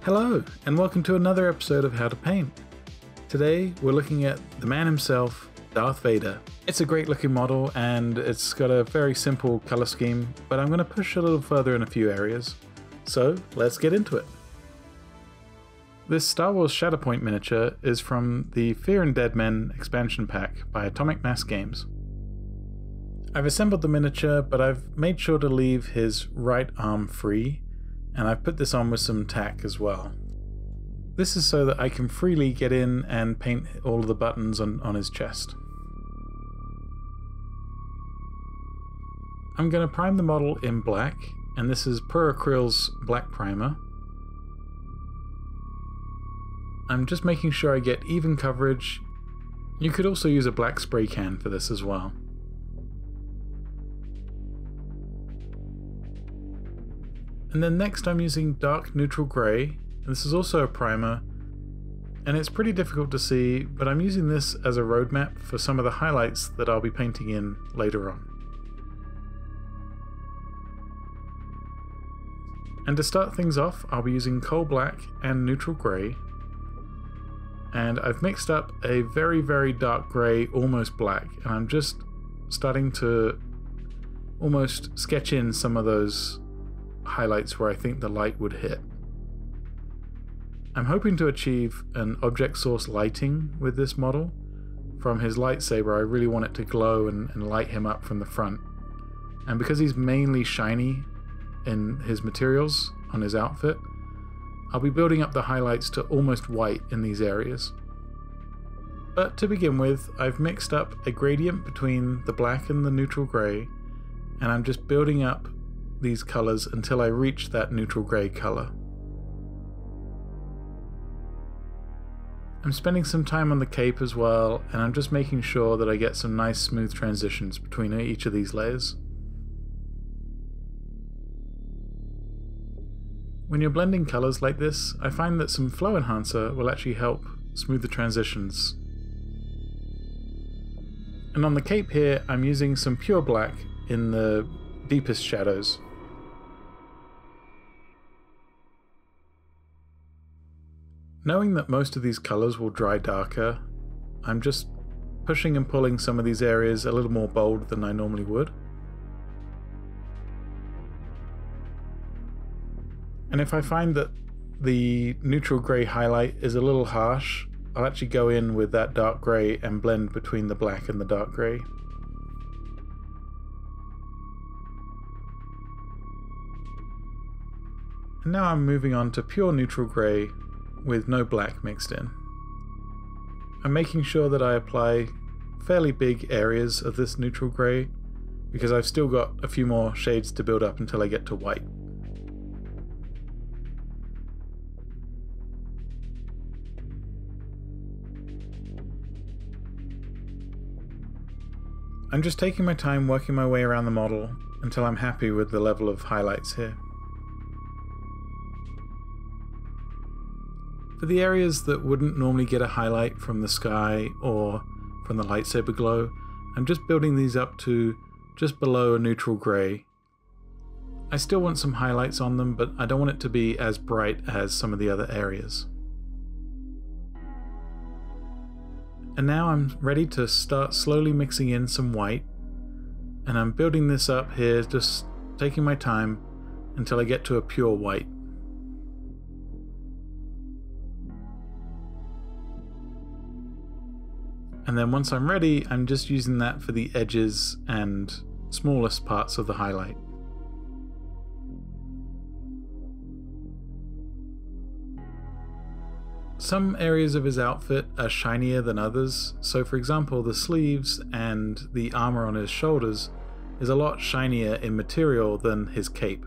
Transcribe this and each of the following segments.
Hello, and welcome to another episode of How to Paint. Today we're looking at the man himself, Darth Vader. It's a great looking model and it's got a very simple color scheme, but I'm going to push a little further in a few areas. So let's get into it. This Star Wars Shatterpoint miniature is from the Fear and Dead Men expansion pack by Atomic Mass Games. I've assembled the miniature, but I've made sure to leave his right arm free, and I've put this on with some tack as well. This is so that I can freely get in and paint all of the buttons on his chest. I'm going to prime the model in black, and this is Pro Acryl's black primer. I'm just making sure I get even coverage. You could also use a black spray can for this as well. And then next I'm using dark neutral grey, and this is also a primer, and it's pretty difficult to see, but I'm using this as a roadmap for some of the highlights that I'll be painting in later on. And to start things off, I'll be using coal black and neutral grey, and I've mixed up a very, very dark grey, almost black, and I'm just starting to almost sketch in some of those highlights where I think the light would hit. I'm hoping to achieve an object source lighting with this model. From his lightsaber, I really want it to glow and light him up from the front. And because he's mainly shiny in his materials on his outfit, I'll be building up the highlights to almost white in these areas. But to begin with, I've mixed up a gradient between the black and the neutral grey, and I'm just building up these colors until I reach that neutral grey color. I'm spending some time on the cape as well, and I'm just making sure that I get some nice smooth transitions between each of these layers. When you're blending colors like this, I find that some flow enhancer will actually help smooth the transitions. And on the cape here, I'm using some pure black in the deepest shadows. Knowing that most of these colors will dry darker, I'm just pushing and pulling some of these areas a little more bold than I normally would. And if I find that the neutral grey highlight is a little harsh, I'll actually go in with that dark grey and blend between the black and the dark grey. And now I'm moving on to pure neutral grey with no black mixed in. I'm making sure that I apply fairly big areas of this neutral grey, because I've still got a few more shades to build up until I get to white. I'm just taking my time working my way around the model until I'm happy with the level of highlights here. For the areas that wouldn't normally get a highlight from the sky or from the Lightsaber Glow, I'm just building these up to just below a neutral grey. I still want some highlights on them, but I don't want it to be as bright as some of the other areas. And now I'm ready to start slowly mixing in some white, and I'm building this up here, just taking my time until I get to a pure white. And then once I'm ready, I'm just using that for the edges and smallest parts of the highlight. Some areas of his outfit are shinier than others, so for example the sleeves and the armor on his shoulders is a lot shinier in material than his cape,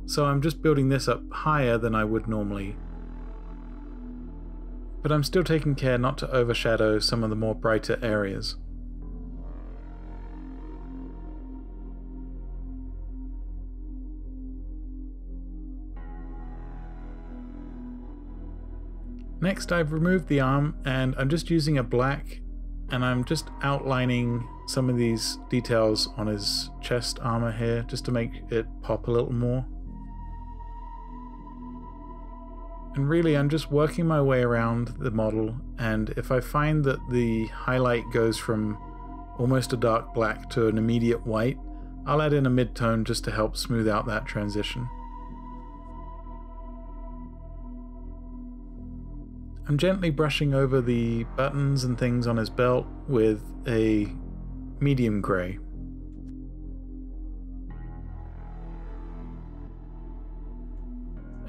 so I'm just building this up higher than I would normally. But I'm still taking care not to overshadow some of the more brighter areas. Next, I've removed the arm and I'm just using a black, and I'm just outlining some of these details on his chest armor here, just to make it pop a little more. And really, I'm just working my way around the model, and if I find that the highlight goes from almost a dark black to an immediate white, I'll add in a mid-tone just to help smooth out that transition. I'm gently brushing over the buttons and things on his belt with a medium grey.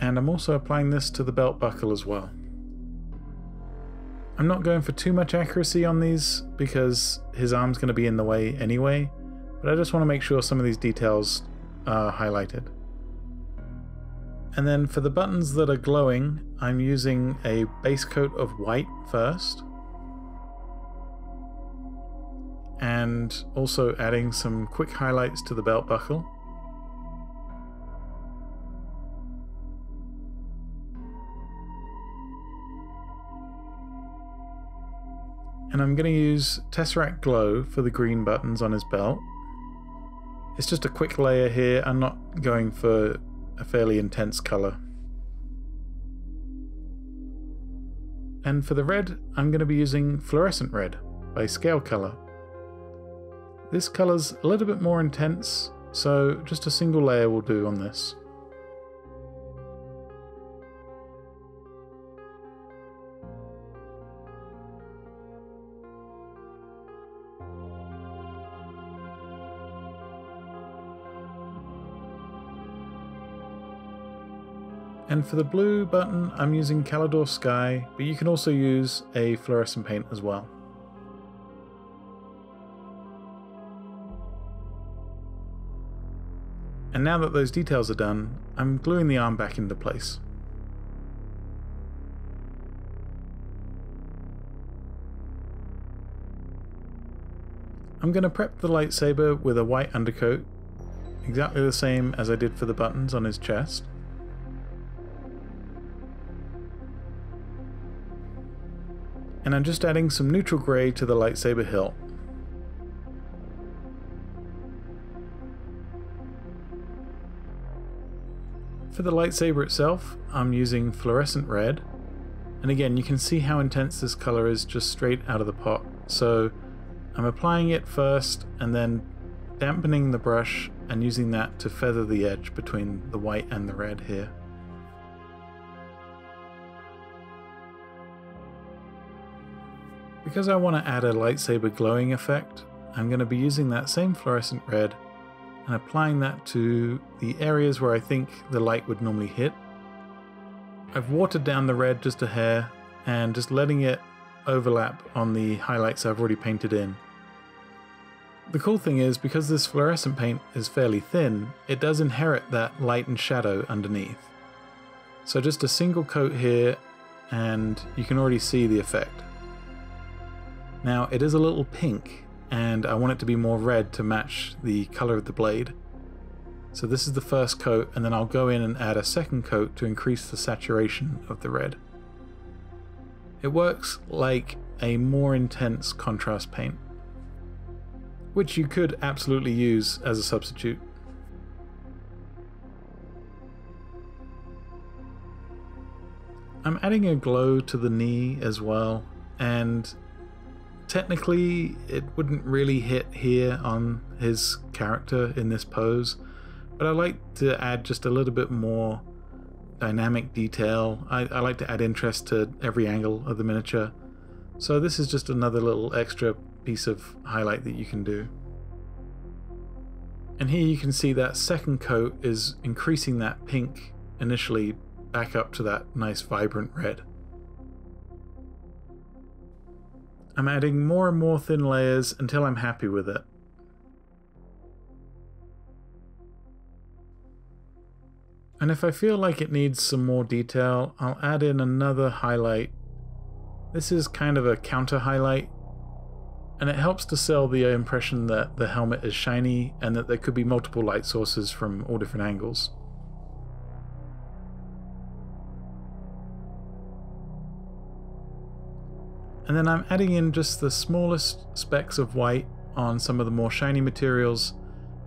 And I'm also applying this to the belt buckle as well. I'm not going for too much accuracy on these because his arm's going to be in the way anyway, but I just want to make sure some of these details are highlighted. And then for the buttons that are glowing, I'm using a base coat of white first, and also adding some quick highlights to the belt buckle. And I'm going to use Tesseract Glow for the green buttons on his belt. It's just a quick layer here, I'm not going for a fairly intense colour. And for the red, I'm going to be using Fluorescent Red by Scale Colour. This colour's a little bit more intense, so just a single layer will do on this. And for the blue button, I'm using Caledor Sky, but you can also use a fluorescent paint as well. And now that those details are done, I'm gluing the arm back into place. I'm going to prep the lightsaber with a white undercoat, exactly the same as I did for the buttons on his chest. And I'm just adding some neutral grey to the lightsaber hilt. For the lightsaber itself, I'm using Fluorescent Red, and again you can see how intense this colour is just straight out of the pot. So I'm applying it first and then dampening the brush and using that to feather the edge between the white and the red here. Because I want to add a lightsaber glowing effect, I'm going to be using that same fluorescent red and applying that to the areas where I think the light would normally hit. I've watered down the red just a hair and just letting it overlap on the highlights I've already painted in. The cool thing is, because this fluorescent paint is fairly thin, it does inherit that light and shadow underneath. So just a single coat here and you can already see the effect. Now it is a little pink and I want it to be more red to match the color of the blade. So this is the first coat, and then I'll go in and add a second coat to increase the saturation of the red. It works like a more intense contrast paint, which you could absolutely use as a substitute. I'm adding a glow to the knee as well, and technically it wouldn't really hit here on his character in this pose, but I like to add just a little bit more dynamic detail. I like to add interest to every angle of the miniature, so this is just another little extra piece of highlight that you can do. And here you can see that second coat is increasing that pink initially back up to that nice vibrant red. I'm adding more and more thin layers until I'm happy with it. And if I feel like it needs some more detail, I'll add in another highlight. This is kind of a counter highlight, and it helps to sell the impression that the helmet is shiny and that there could be multiple light sources from all different angles. And then I'm adding in just the smallest specks of white on some of the more shiny materials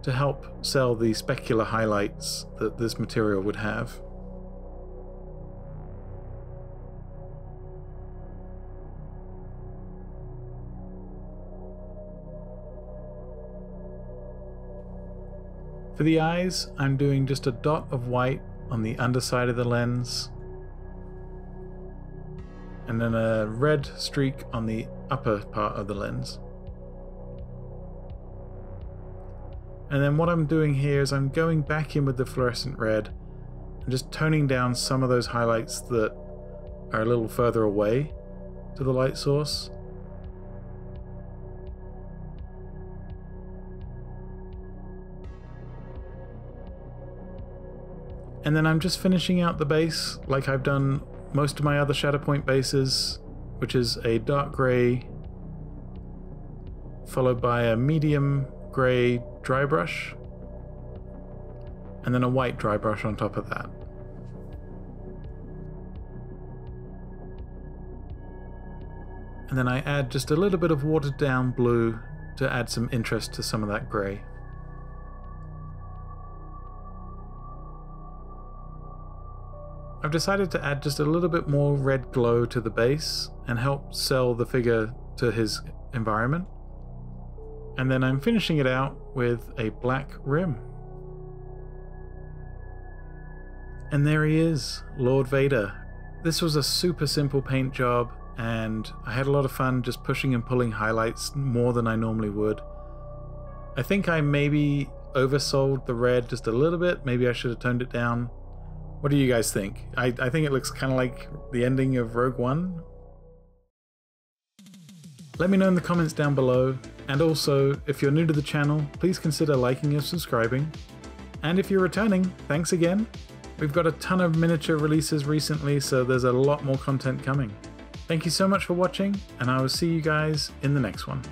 to help sell the specular highlights that this material would have. For the eyes, I'm doing just a dot of white on the underside of the lens, and then a red streak on the upper part of the lens. And then what I'm doing here is I'm going back in with the fluorescent red and just toning down some of those highlights that are a little further away to the light source. And then I'm just finishing out the base like I've done most of my other Shatterpoint bases, which is a dark grey followed by a medium grey dry brush and then a white dry brush on top of that. And then I add just a little bit of watered down blue to add some interest to some of that grey. I've decided to add just a little bit more red glow to the base and help sell the figure to his environment. And then I'm finishing it out with a black rim. And there he is, Lord Vader. This was a super simple paint job, and I had a lot of fun just pushing and pulling highlights more than I normally would. I think I maybe oversold the red just a little bit. Maybe I should have toned it down. What do you guys think? I think it looks kind of like the ending of Rogue One. Let me know in the comments down below, and also, if you're new to the channel, please consider liking and subscribing. And if you're returning, thanks again. We've got a ton of miniature releases recently, so there's a lot more content coming. Thank you so much for watching, and I will see you guys in the next one.